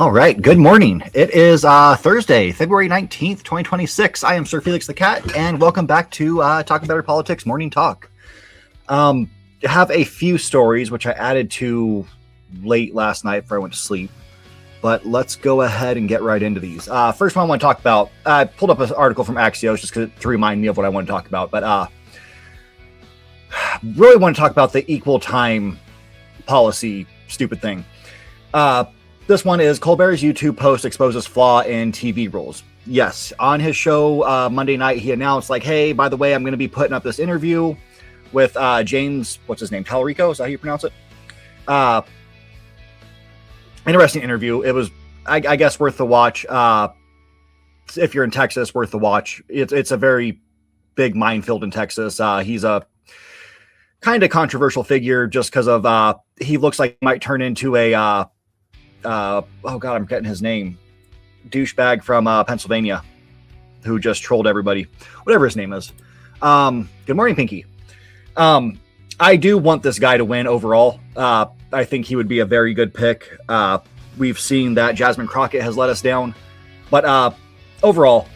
All right. Good morning. It is Thursday, February 19th, 2026. I am SirFelixTheCat, and welcome back to Talking Better Politics Morning Talk. I have a few stories which I added to late last night before I went to sleep, but let's go ahead and get right into these. First one I want to talk about, I pulled up an article from Axios just to remind me of what I want to talk about, but really want to talk about the equal time policy stupid thing. This one is Colbert's YouTube post exposes flaw in TV rules. Yes, on his show Monday night, he announced like, hey, by the way, I'm going to be putting up this interview with James, what's his name? Tallarico? Is that how you pronounce it? Interesting interview. It was, I guess, worth the watch. If you're in Texas, worth the watch. It's a very big minefield in Texas. He's a kind of controversial figure just because of he looks like he might turn into a oh god, I'm forgetting his name, douchebag from Pennsylvania who just trolled everybody, whatever his name is. Good morning, Pinky. I do want this guy to win overall. I think he would be a very good pick. We've seen that Jasmine Crockett has let us down, but overall,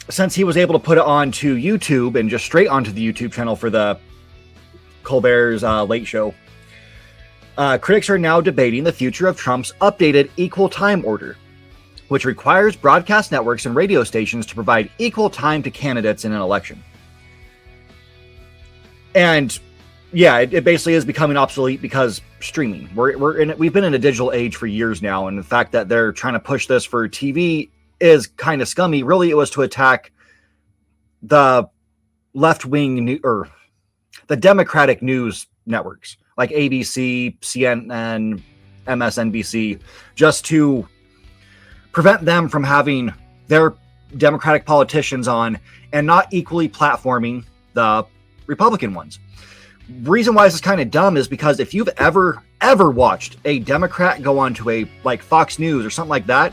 since he was able to put it onto YouTube and just straight onto the YouTube channel for the Colbert's Late Show, critics are now debating the future of Trump's updated equal time order, which requires broadcast networks and radio stations to provide equal time to candidates in an election. And yeah, it basically is becoming obsolete because streaming. We've been in a digital age for years now, and the fact that they're trying to push this for TV is kind of scummy. Really, it was to attack the left-wing or the Democratic news networks like ABC, CNN, MSNBC, just to prevent them from having their Democratic politicians on and not equally platforming the Republican ones. Reason why this is kind of dumb is because if you've ever watched a Democrat go on to a like Fox News or something like that,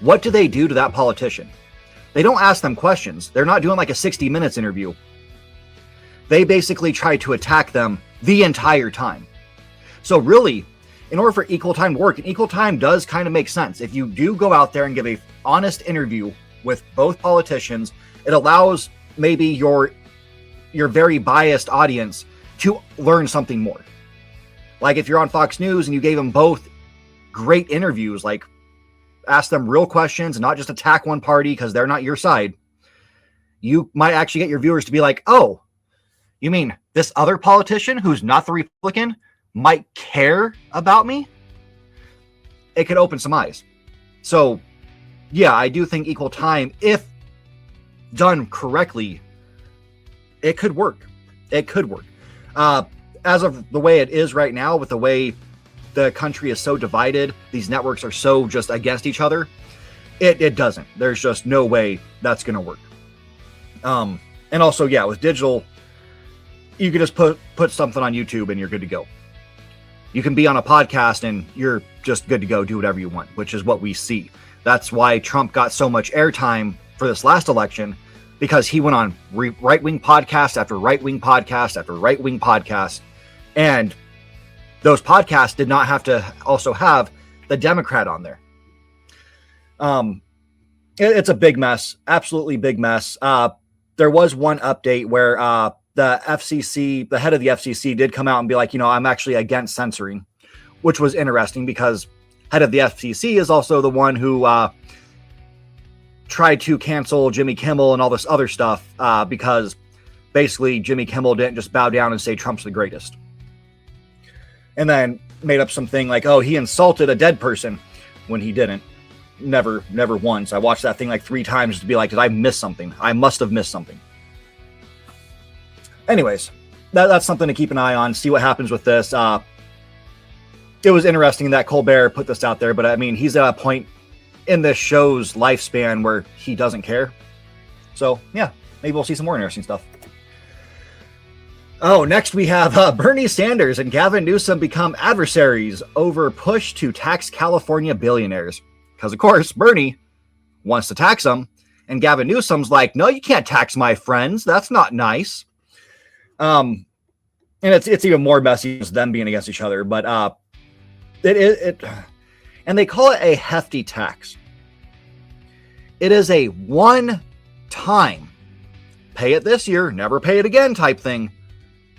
what do they do to that politician? They don't ask them questions. They're not doing like a 60 Minutes interview. They basically try to attack them the entire time. So really, in order for equal time to work, and equal time does kind of make sense. If you do go out there and give a honest interview with both politicians, it allows maybe your very biased audience to learn something more. Like if you're on Fox News and you gave them both great interviews, like ask them real questions and not just attack one party because they're not your side, you might actually get your viewers to be like, oh, you mean this other politician who's not the Republican might care about me? It could open some eyes. So yeah, I do think equal time, if done correctly, it could work. It could work. As of the way it is right now, with the way the country is so divided, these networks are so just against each other, it doesn't. There's just no way that's going to work. And also, yeah, with digital, you can just put something on YouTube and you're good to go. You can be on a podcast and you're just good to go, do whatever you want, which is what we see. That's why Trump got so much airtime for this last election, because he went on right-wing podcast after right-wing podcast after right-wing podcast, and those podcasts did not have to also have the Democrat on there. It's a big mess, absolutely big mess. There was one update where the FCC, the head of the FCC, did come out and be like, I'm actually against censoring, which was interesting because head of the FCC is also the one who tried to cancel Jimmy Kimmel and all this other stuff because basically Jimmy Kimmel didn't just bow down and say Trump's the greatest. And then made up something like, oh, he insulted a dead person when he didn't. Never once. I watched that thing like 3 times to be like, did I miss something? I must have missed something. Anyways, that's something to keep an eye on, see what happens with this. It was interesting that Colbert put this out there, but I mean, he's at a point in this show's lifespan where he doesn't care. So yeah, maybe we'll see some more interesting stuff. Oh, next we have Bernie Sanders and Gavin Newsom become adversaries over push to tax California billionaires. Because of course, Bernie wants to tax them, and Gavin Newsom's like, no, you can't tax my friends. That's not nice. And it's even more messy with them being against each other. But And they call it a hefty tax. It is a one-time, pay it this year, never pay it again type thing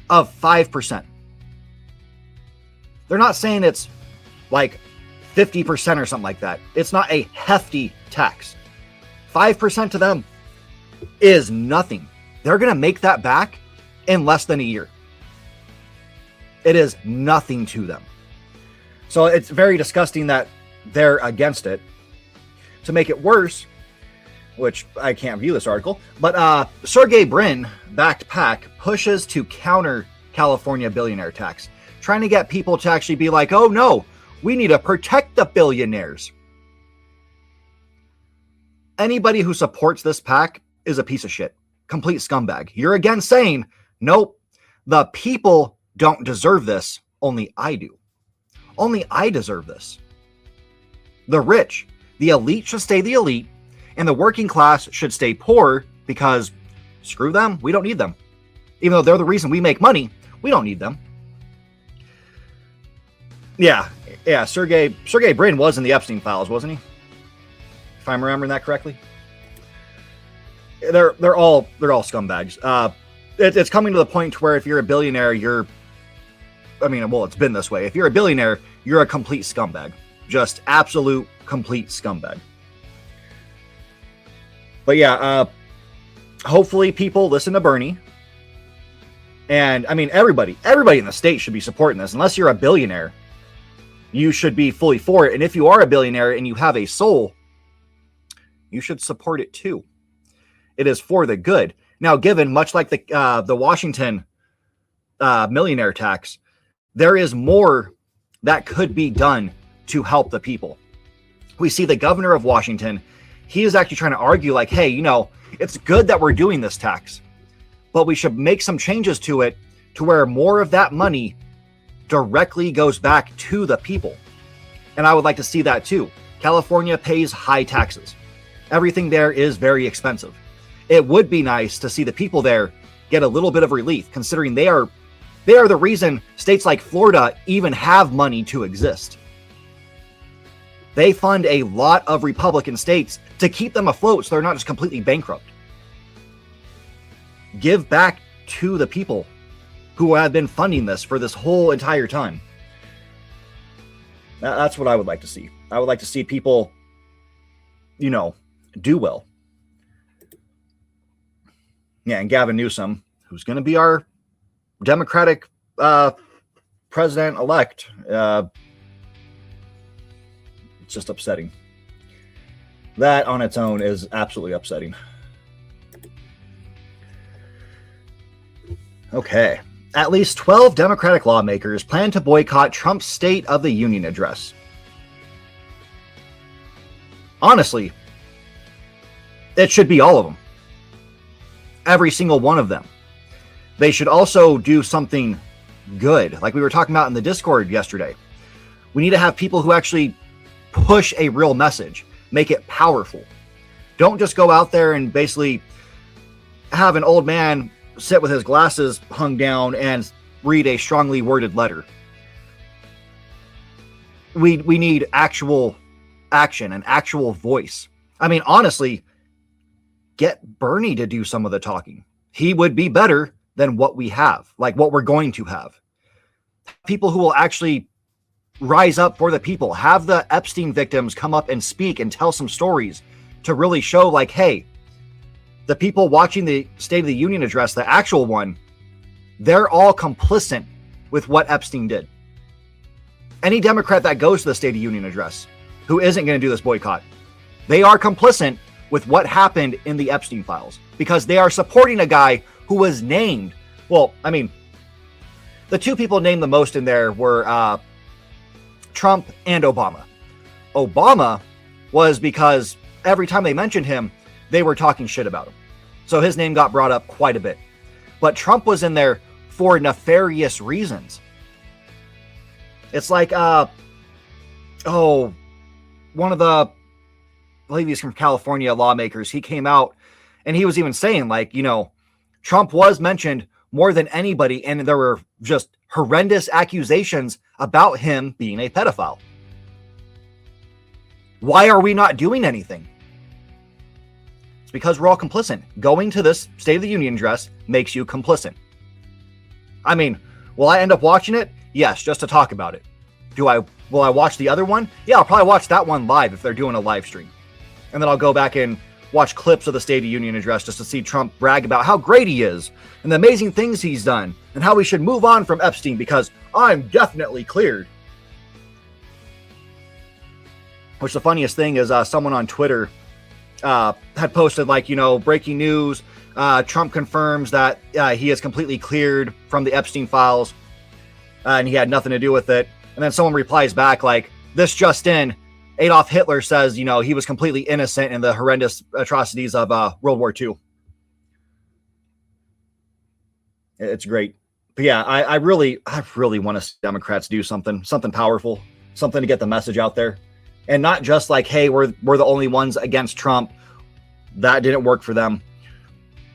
of 5%. They're not saying it's like 50% or something like that. It's not a hefty tax. 5% to them is nothing. They're going to make that back in less than a year. It is nothing to them. So it's very disgusting that they're against it. To make it worse, which I can't view this article, but Sergey Brin-backed PAC pushes to counter California billionaire tax, trying to get people to actually be like, oh no, we need to protect the billionaires. Anybody who supports this PAC is a piece of shit. Complete scumbag. You're again saying, nope, the people don't deserve this. Only I do. Only I deserve this. The rich, the elite should stay the elite, and the working class should stay poor because screw them. We don't need them. Even though they're the reason we make money, we don't need them. Yeah. Sergey Brin was in the Epstein files, wasn't he? If I'm remembering that correctly. They're all scumbags. It's coming to the point where if you're a billionaire, it's been this way. If you're a billionaire, you're a complete scumbag. Just absolute complete scumbag. But yeah, hopefully people listen to Bernie. And everybody in the state should be supporting this. Unless you're a billionaire, you should be fully for it. And if you are a billionaire and you have a soul, you should support it too. It is for the good. Now, given much like the Washington millionaire tax, there is more that could be done to help the people. We see the governor of Washington. He is actually trying to argue like, hey, it's good that we're doing this tax, but we should make some changes to it to where more of that money directly goes back to the people. And I would like to see that too. California pays high taxes. Everything there is very expensive. It would be nice to see the people there get a little bit of relief, considering they are the reason states like Florida even have money to exist. They fund a lot of Republican states to keep them afloat so they're not just completely bankrupt. Give back to the people who have been funding this for this whole entire time. That's what I would like to see. I would like to see people, do well. Yeah, and Gavin Newsome, who's going to be our Democratic president-elect, it's just upsetting. That on its own is absolutely upsetting. Okay. At least 12 Democratic lawmakers plan to boycott Trump's State of the Union address. Honestly, it should be all of them. Every single one of them. They should also do something good, like we were talking about in the Discord yesterday. We need to have people who actually push a real message, make it powerful. Don't just go out there and basically have an old man sit with his glasses hung down and read a strongly worded letter. We need actual action, an actual voice. Honestly, get Bernie to do some of the talking. He would be better than what we have, like what we're going to have. People who will actually rise up for the people. Have the Epstein victims come up and speak and tell some stories to really show like, hey, the people watching the State of the Union address, the actual one, they're all complicit with what Epstein did. Any Democrat that goes to the State of the Union address who isn't going to do this boycott, they are complicit with what happened in the Epstein files because they are supporting a guy who was named. Well, the two people named the most in there were Trump and Obama. Obama was because every time they mentioned him, they were talking shit about him. So his name got brought up quite a bit. But Trump was in there for nefarious reasons. It's like, one of the, I believe he's from California lawmakers, he came out and he was even saying like, Trump was mentioned more than anybody, and there were just horrendous accusations about him being a pedophile. Why are we not doing anything? It's because we're all complicit. Going to this State of the Union address makes you complicit. I mean, will I end up watching it? Yes, just to talk about it. Will I watch the other one? Yeah, I'll probably watch that one live if they're doing a live stream. And then I'll go back and watch clips of the State of the Union address just to see Trump brag about how great he is and the amazing things he's done and how we should move on from Epstein because I'm definitely cleared. Which the funniest thing is someone on Twitter had posted, like, breaking news. Trump confirms that he is completely cleared from the Epstein files and he had nothing to do with it. And then someone replies back like, this just in, Adolf Hitler says, he was completely innocent in the horrendous atrocities of World War II. It's great. But yeah, I really want to see Democrats do something powerful, something to get the message out there. And not just like, hey, we're the only ones against Trump. That didn't work for them.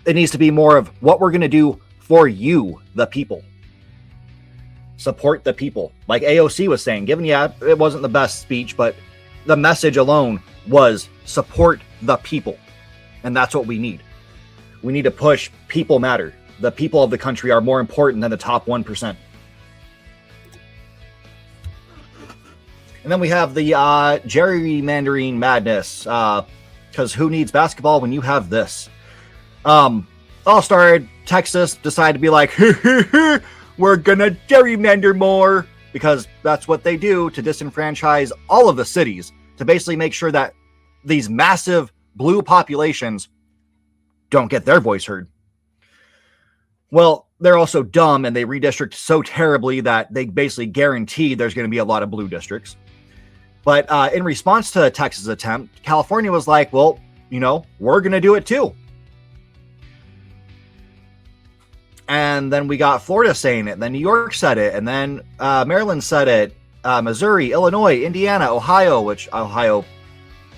It needs to be more of what we're going to do for you, the people. Support the people. Like AOC was saying, it wasn't the best speech, but the message alone was support the people. And that's what we need. We need to push people matter. The people of the country are more important than the top 1%. And then we have the gerrymandering madness. Because who needs basketball when you have this? All started, Texas decided to be like, we're gonna gerrymander more, because that's what they do to disenfranchise all of the cities, to basically make sure that these massive blue populations don't get their voice heard. Well, they're also dumb, and they redistrict so terribly that they basically guarantee there's going to be a lot of blue districts. But in response to Texas' attempt, California was like, well, we're going to do it too. And then we got Florida saying it, then New York said it, and then Maryland said it, Missouri, Illinois, Indiana, Ohio, which Ohio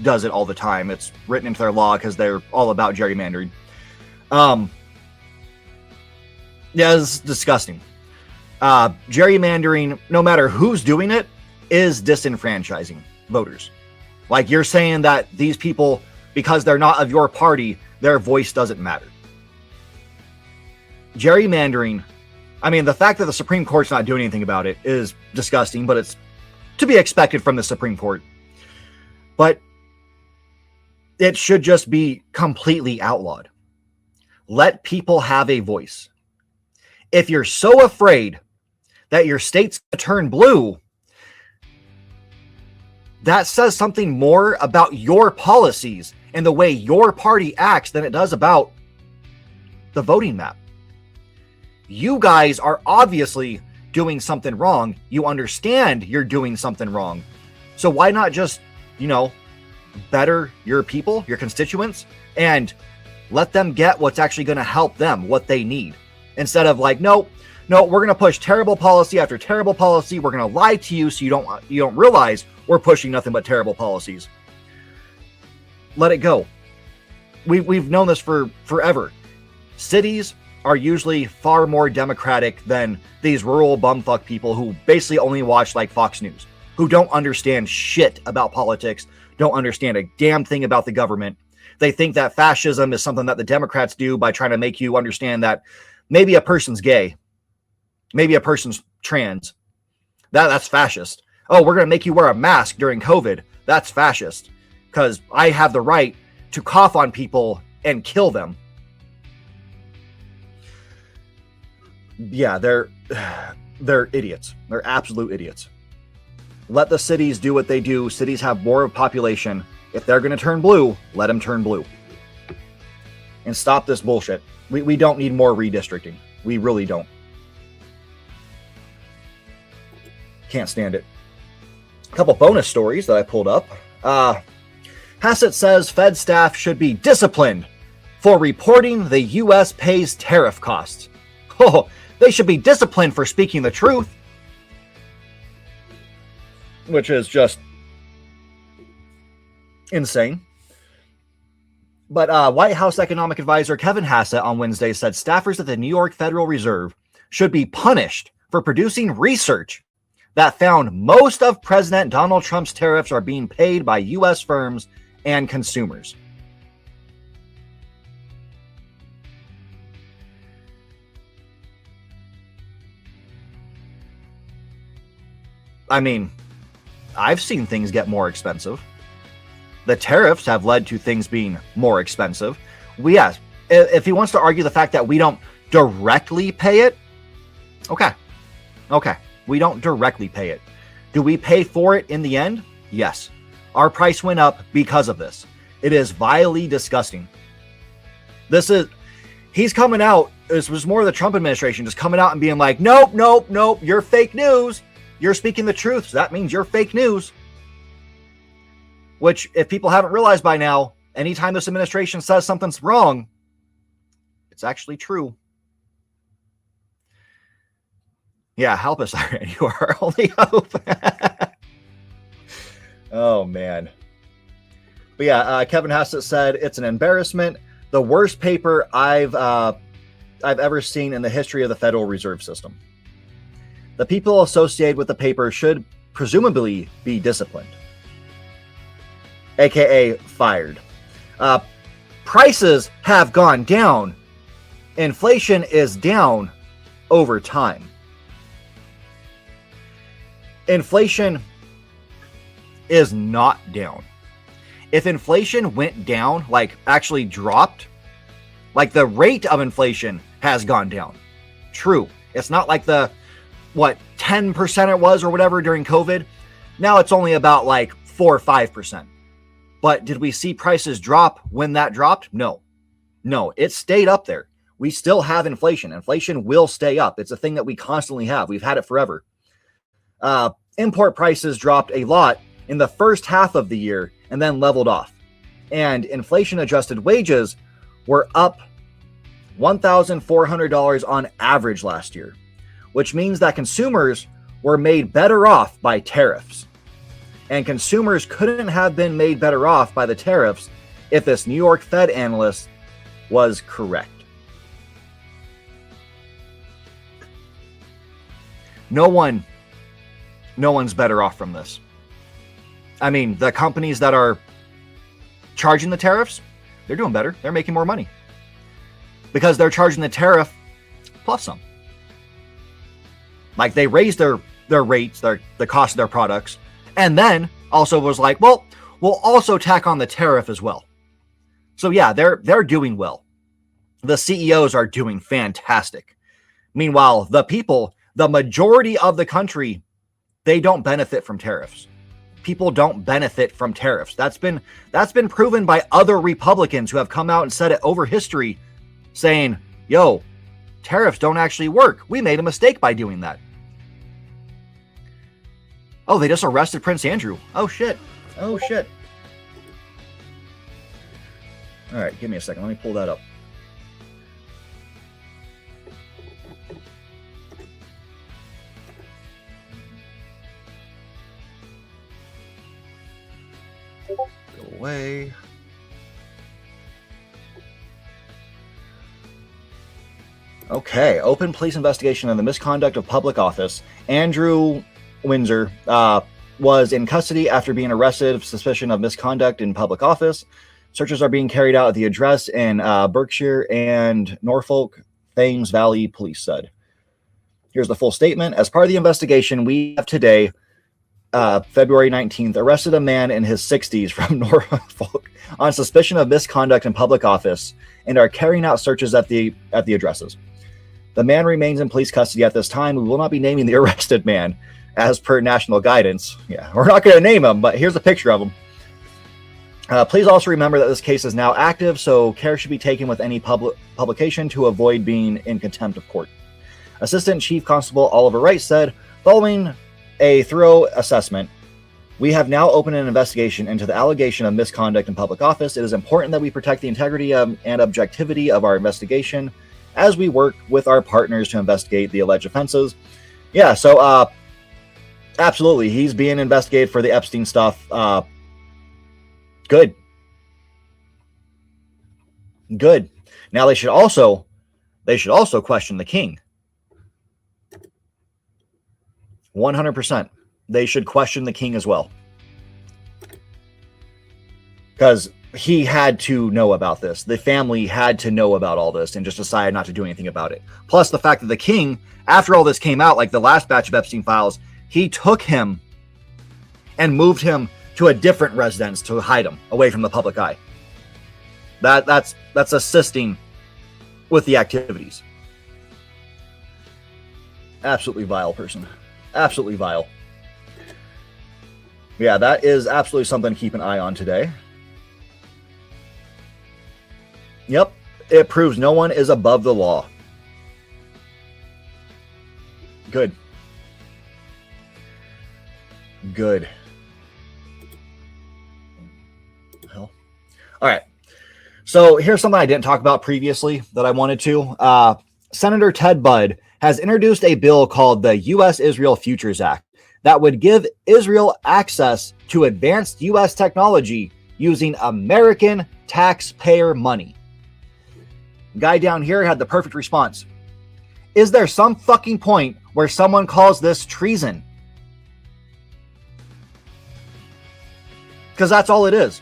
does it all the time. It's written into their law because they're all about gerrymandering. Yeah, it's disgusting. Gerrymandering, no matter who's doing it, is disenfranchising voters. Like, you're saying that these people, because they're not of your party, their voice doesn't matter. Gerrymandering, I mean, the fact that the Supreme Court's not doing anything about it is disgusting, but it's to be expected from the Supreme Court. But it should just be completely outlawed. Let people have a voice. If you're so afraid that your state's going to turn blue, that says something more about your policies and the way your party acts than it does about the voting map. You guys are obviously doing something wrong. You understand you're doing something wrong. So why not just, better your people, your constituents, and let them get what's actually going to help them, what they need. Instead of like, no, we're going to push terrible policy after terrible policy. We're going to lie to you so you don't realize we're pushing nothing but terrible policies. Let it go. We've known this for forever. Cities are usually far more democratic than these rural bumfuck people who basically only watch like Fox News, who don't understand shit about politics, don't understand a damn thing about the government. They think that fascism is something that the Democrats do by trying to make you understand that maybe a person's gay, maybe a person's trans. That's fascist. Oh, we're going to make you wear a mask during COVID. That's fascist, because I have the right to cough on people and kill them. Yeah, they're idiots. They're absolute idiots. Let the cities do what they do. Cities have more of a population. If they're going to turn blue, let them turn blue. And stop this bullshit. We don't need more redistricting. We really don't. Can't stand it. A couple bonus stories that I pulled up. Hassett says Fed staff should be disciplined for reporting the U.S. pays tariff costs. Oh, they should be disciplined for speaking the truth. Which is just insane. But White House economic advisor Kevin Hassett on Wednesday said staffers at the New York Federal Reserve should be punished for producing research that found most of President Donald Trump's tariffs are being paid by U.S. firms and consumers. I mean, I've seen things get more expensive. The tariffs have led to things being more expensive. Yes, if he wants to argue the fact that we don't directly pay it, okay, we don't directly pay it. Do we pay for it in the end? Yes. Our price went up because of this. It is vilely disgusting. He's coming out, this was more the Trump administration just coming out and being like, nope, you're fake news. You're speaking the truth, so that means you're fake news. Which, if people haven't realized by now, anytime this administration says something's wrong, it's actually true. Yeah, help us, Iran. You are our only hope. Oh, man. But yeah, Kevin Hassett said, it's an embarrassment. The worst paper I've ever seen in the history of the Federal Reserve System. The people associated with the paper should presumably be disciplined, aka fired. Prices have gone down. Inflation is down over time. Inflation is not down. If inflation went down, like actually dropped, like the rate of inflation has gone down. True. It's not like the 10% it was or whatever during COVID. Now it's only about like 4 or 5%. But did we see prices drop when that dropped? No, it stayed up there. We still have inflation. Inflation will stay up. It's a thing that we constantly have. We've had it forever. Import prices dropped a lot in the first half of the year and then leveled off. And inflation adjusted wages were up $1,400 on average last year, which means that consumers were made better off by tariffs. And consumers couldn't have been made better off by the tariffs if this New York Fed analyst was correct. No one's better off from this. I mean, the companies that are charging the tariffs, they're doing better. They're making more money because they're charging the tariff plus some. Like they raised their rates, the cost of their products, and then also was like, well, we'll also tack on the tariff as well. So yeah, they're doing well. The CEOs are doing fantastic. Meanwhile, the people, the majority of the country, they don't benefit from tariffs. People don't benefit from tariffs. That's been proven by other Republicans who have come out and said it over history, saying, yo, tariffs don't actually work. We made a mistake by doing that. Oh, they just arrested Prince Andrew. Oh, shit. All right, give me a second. Let me pull that up. Go away. Okay, open police investigation of the misconduct of public office. Andrew Windsor was in custody after being arrested of suspicion of misconduct in public office. Searches are being carried out at the address in Berkshire and Norfolk, Thames Valley, police said. Here's the full statement. As part of the investigation, we have today, February 19th, arrested a man in his 60s from Norfolk on suspicion of misconduct in public office and are carrying out searches at the addresses. The man remains in police custody at this time. We will not be naming the arrested man as per national guidance. Yeah, we're not going to name him, but here's a picture of him. Please also remember that this case is now active, so care should be taken with any publication to avoid being in contempt of court. Assistant Chief Constable Oliver Wright said, following a thorough assessment, we have now opened an investigation into the allegation of misconduct in public office. It is important that we protect the integrity and objectivity of our investigation as we work with our partners to investigate the alleged offenses. Yeah, so absolutely, he's being investigated for the Epstein stuff. Good. Good. Now they should also question the king. 100%. They should question the king as well. Because he had to know about this. The family had to know about all this and just decided not to do anything about it. Plus the fact that the king, after all this came out, like the last batch of Epstein files, he took him and moved him to a different residence to hide him away from the public eye. That's assisting with the activities. Absolutely vile person. Absolutely vile. Yeah, that is absolutely something to keep an eye on today. Yep, it proves no one is above the law. Good. Good. Hell. All right. So here's something I didn't talk about previously that I wanted to. Senator Ted Budd has introduced a bill called the U.S.-Israel Futures Act that would give Israel access to advanced U.S. technology using American taxpayer money. Guy down here had the perfect response. Is there some fucking point where someone calls this treason? Because that's all it is.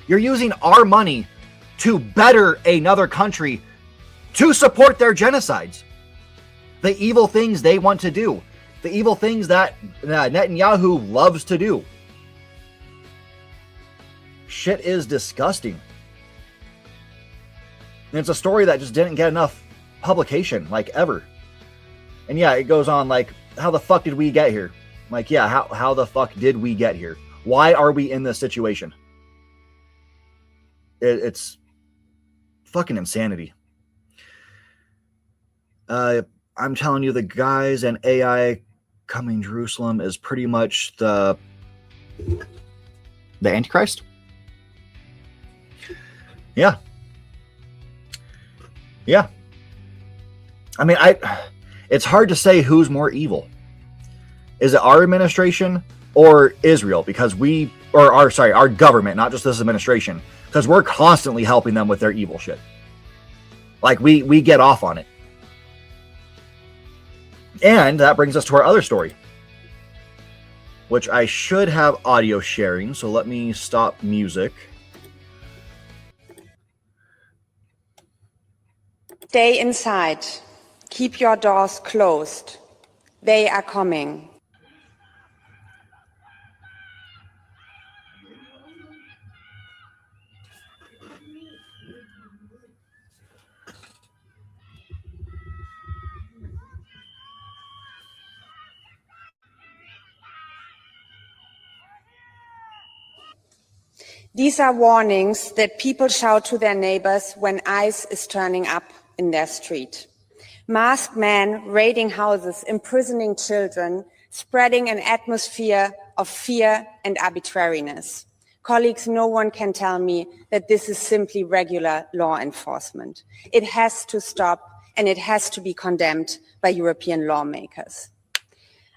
You're using our money to better another country to support their genocides. The evil things they want to do. The evil things that Netanyahu loves to do. Shit is disgusting. And it's a story that just didn't get enough publication, like, ever. And yeah, it goes on, like, how the fuck did we get here? Like, yeah, how the fuck did we get here? Why are we in this situation? It's fucking insanity. I'm telling you, the guys and AI coming Jerusalem is pretty much the Antichrist. Yeah. Yeah. I mean, it's hard to say who's more evil. Is it our administration or Israel? Because our government, not just this administration, because we're constantly helping them with their evil shit. Like, we get off on it. And that brings us to our other story, which I should have audio sharing. So let me stop music. Stay inside. Keep your doors closed. They are coming. These are warnings that people shout to their neighbors when ICE is turning up in their street. Masked men raiding houses, imprisoning children, spreading an atmosphere of fear and arbitrariness. Colleagues, no one can tell me that this is simply regular law enforcement. It has to stop, and it has to be condemned by European lawmakers.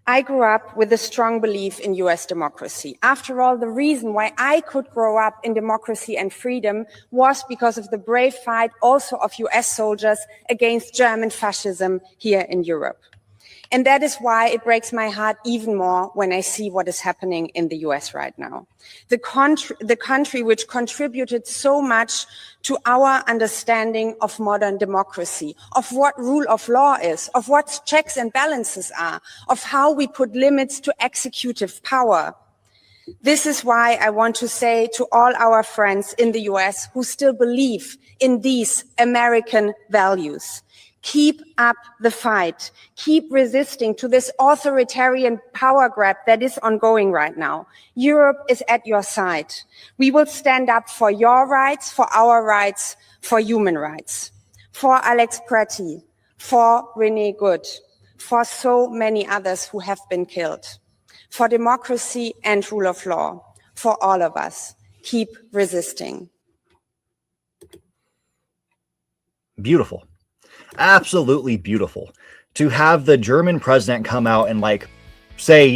I grew up with a strong belief in US democracy. After all, the reason why I could grow up in democracy and freedom was because of the brave fight also of US soldiers against German fascism here in Europe. And that is why it breaks my heart even more when I see what is happening in the US right now. The country which contributed so much to our understanding of modern democracy, of what rule of law is, of what checks and balances are, of how we put limits to executive power. This is why I want to say to all our friends in the US who still believe in these American values, keep up the fight. Keep resisting to this authoritarian power grab that is ongoing right now. Europe is at your side. We will stand up for your rights, for our rights, for human rights. For Alex Pretty, for Renee Good, for so many others who have been killed. For democracy and rule of law. For all of us. Keep resisting. Beautiful. Absolutely beautiful to have the German president come out and say,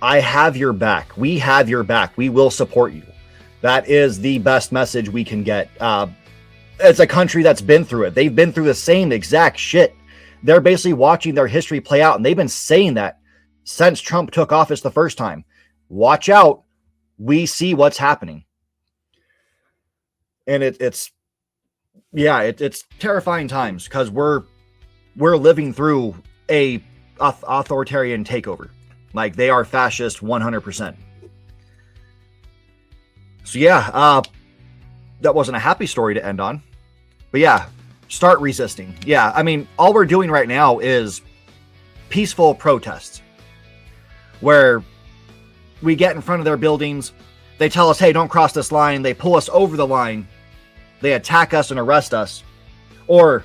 I have your back. We have your back. We will support you. That is the best message we can get. It's a country that's been through it. They've been through the same exact shit. They're basically watching their history play out, and they've been saying that since Trump took office the first time. Watch out. We see what's happening. And it's terrifying times, because we're living through a authoritarian takeover. Like, they are fascist 100%. So yeah, that wasn't a happy story to end on. But yeah, start resisting. Yeah, I mean, all we're doing right now is peaceful protests, where we get in front of their buildings, they tell us, hey, don't cross this line, they pull us over the line, they attack us and arrest us. Or,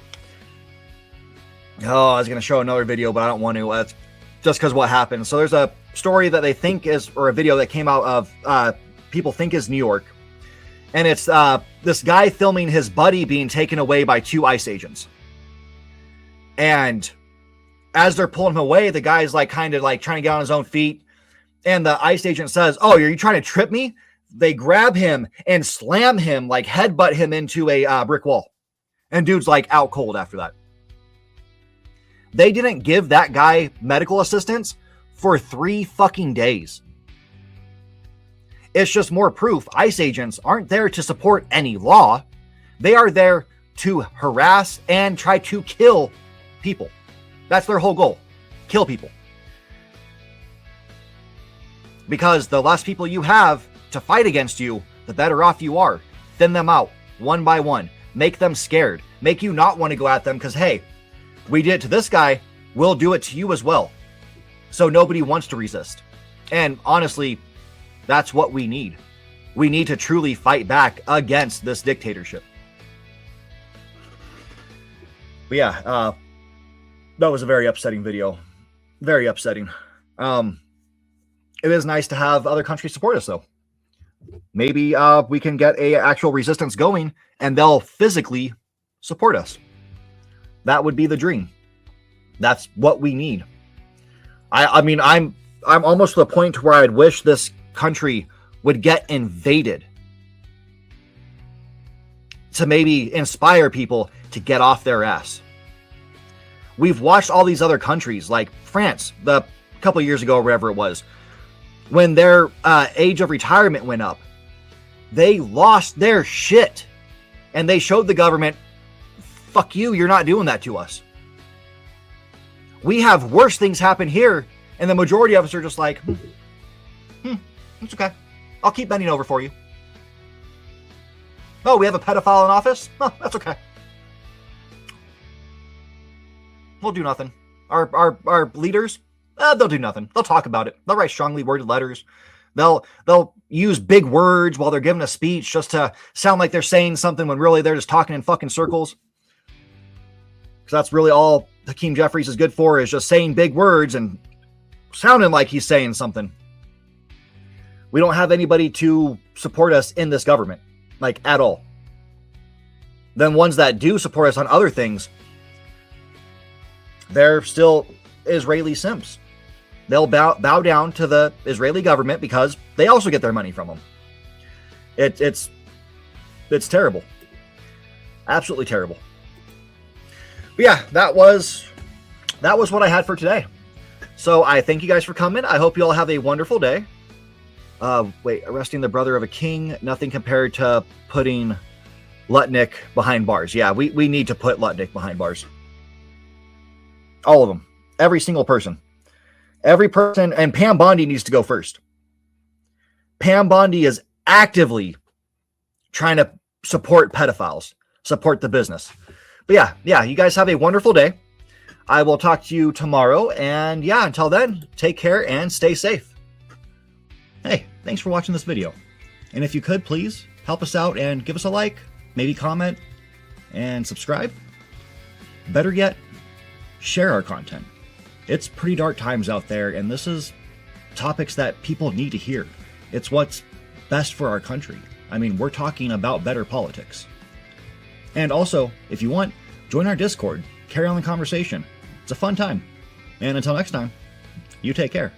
I was going to show another video, but I don't want to. That's just because what happened. So there's a story that they think is, or a video that came out of, people think is New York. And it's this guy filming his buddy being taken away by 2 ICE agents. And as they're pulling him away, the guy's like kind of like trying to get on his own feet. And the ICE agent says, "Oh, are you trying to trip me?" They grab him and slam him, like headbutt him into a brick wall. And dude's like out cold after that. They didn't give that guy medical assistance for 3 fucking days. It's just more proof ICE agents aren't there to support any law. They are there to harass and try to kill people. That's their whole goal. Kill people. Because the less people you have to fight against you, the better off you are. Thin them out one by one. Make them scared. Make you not want to go at them because, hey, we did it to this guy, we'll do it to you as well. So nobody wants to resist. And honestly, that's what we need. We need to truly fight back against this dictatorship. But yeah, that was a very upsetting video. Very upsetting. It is nice to have other countries support us, though. Maybe we can get a actual resistance going, and they'll physically support us. That would be the dream. That's what we need. I mean, I'm almost to the point where I'd wish this country would get invaded to maybe inspire people to get off their ass. We've watched all these other countries, like France, a couple of years ago, or wherever it was, when their age of retirement went up, they lost their shit. And they showed the government, fuck you, you're not doing that to us. We have worse things happen here, and the majority of us are just like, it's okay. I'll keep bending over for you. Oh, we have a pedophile in office? Oh, that's okay. We'll do nothing. Our leaders, they'll do nothing. They'll talk about it. They'll write strongly worded letters. They'll use big words while they're giving a speech just to sound like they're saying something when really they're just talking in fucking circles. Because that's really all Hakeem Jeffries is good for, is just saying big words and sounding like he's saying something. We don't have anybody to support us in this government, like at all. Then ones that do support us on other things, they're still Israeli simps. They'll bow down to the Israeli government because they also get their money from them. It's terrible. Absolutely terrible. But yeah, that was what I had for today. So I thank you guys for coming. I hope you all have a wonderful day. Arresting the brother of a king, nothing compared to putting Lutnick behind bars. Yeah, we need to put Lutnick behind bars. All of them. Every single person. Every person, and Pam Bondi needs to go first. Pam Bondi is actively trying to support pedophiles, support the business. But yeah, you guys have a wonderful day. I will talk to you tomorrow, and yeah, until then, take care and stay safe. Hey, thanks for watching this video. And if you could, please help us out and give us a like, maybe comment, and subscribe. Better yet, share our content. It's pretty dark times out there, and this is topics that people need to hear. It's what's best for our country. I mean, we're talking about better politics. And also, if you want, join our Discord. Carry on the conversation. It's a fun time. And until next time, you take care.